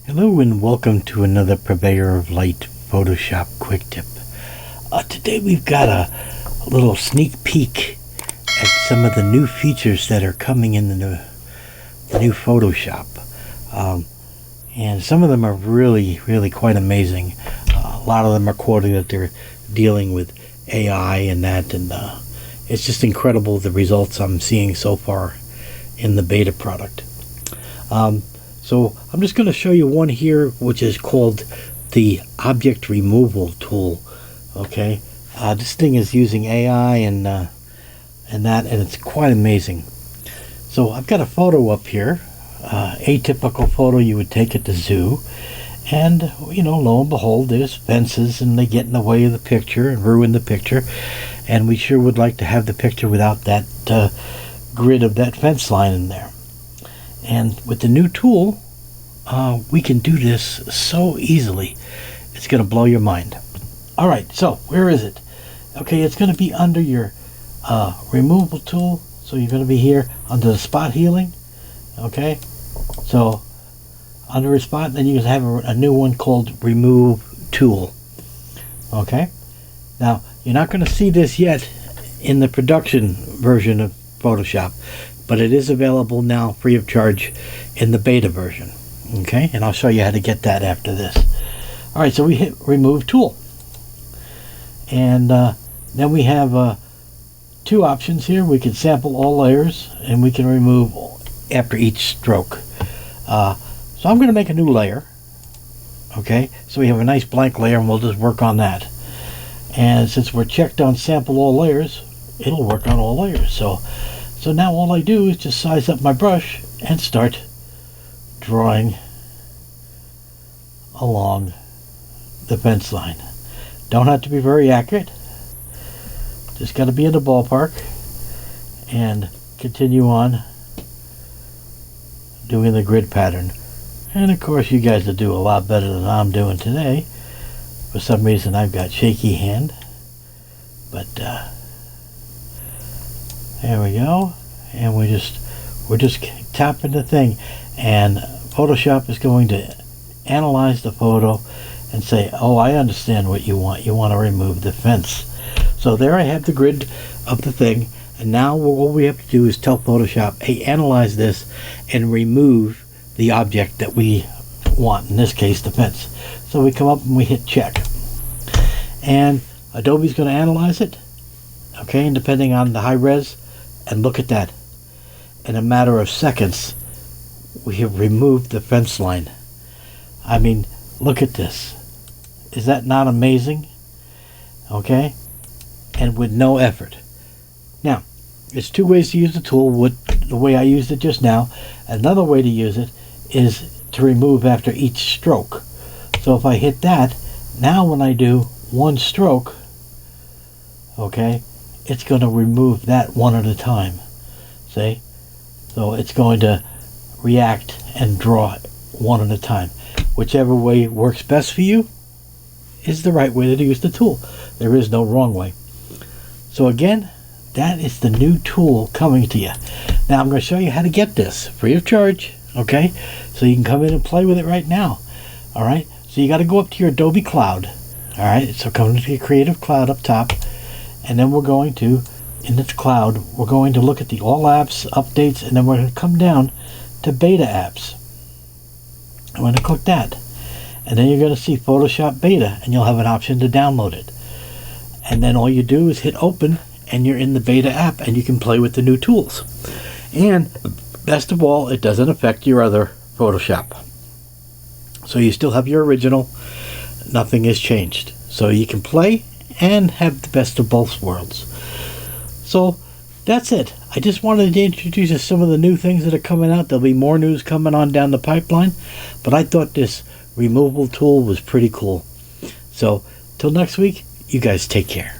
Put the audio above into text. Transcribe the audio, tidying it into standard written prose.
Hello and welcome to another Purveyor of Light Photoshop Quick Tip. Today we've got a little sneak peek at some of the new features that are coming in the new Photoshop. And some of them are really quite amazing. A lot of them are quoting that they're dealing with AI and that, and it's just incredible the results I'm seeing so far in the beta product. So I'm just going to show you one here, which is called the Object Removal Tool. Okay, this thing is using AI and it's quite amazing. So I've got a photo up here, atypical photo you would take at the zoo, and lo and behold, there's fences and they get in the way of the picture and ruin the picture, and we sure would like to have the picture without that grid of that fence line in there. And with the new tool, we can do this so easily. It's going to blow your mind. All right, so where is it? Okay, it's going to be under your removal tool. So you're going to be here under the spot healing. Okay, so under a spot, then you have a new one called Remove Tool. Okay, now you're not going to see this yet in the production version of Photoshop, but it is available now free of charge in the beta version. Okay, and I'll show you how to get that after this. All right, so we hit Remove Tool, and then we have two options here. We can sample all layers, and we can remove after each stroke. So I'm going to make a new layer. Okay, so we have a nice blank layer, and we'll just work on that. And since we're checked on sample all layers, it'll work on all layers. So now all I do is just size up my brush and start drawing along the fence line. Don't have to be very accurate. Just got to be in the ballpark and continue on doing the grid pattern. And of course you guys will do a lot better than I'm doing today. For some reason I've got shaky hand, but there we go, and we're just tapping the thing, and Photoshop is going to analyze the photo and say, oh, I understand what you want. You want to remove the fence. So there I have the grid of the thing, and now what we have to do is tell Photoshop, hey, analyze this and remove the object that we want, in this case the fence. So we come up and we hit check, and Adobe's going to analyze it, okay, and depending on the high res. And look at that. In a matter of seconds, we have removed the fence line. I mean, look at this. Is that not amazing? Okay? And with no effort. Now, there's two ways to use the tool. The way I used it just now. Another way to use it is to remove after each stroke. So if I hit that, now when I do one stroke, okay, it's going to remove that one at a time. See? So it's going to react and draw one at a time. Whichever way works best for you is the right way to use the tool. There is no wrong way. So again, that is the new tool coming to you. Now I'm going to show you how to get this free of charge. Okay? So you can come in and play with it right now. Alright? So you got to go up to your Adobe Cloud. Alright? So come to your Creative Cloud up top. And then we're going to, in this cloud, we're going to look at the all apps, updates, and then we're going to come down to beta apps. I'm going to click that. And then you're going to see Photoshop Beta, and you'll have an option to download it. And then all you do is hit open, and you're in the beta app, and you can play with the new tools. And best of all, it doesn't affect your other Photoshop. So you still have your original. Nothing has changed. So you can play and have the best of both worlds. So that's it. I just wanted to introduce you to some of the new things that are coming out. There'll be more news coming on down the pipeline, but I thought this removal tool was pretty cool. So till next week, you guys take care.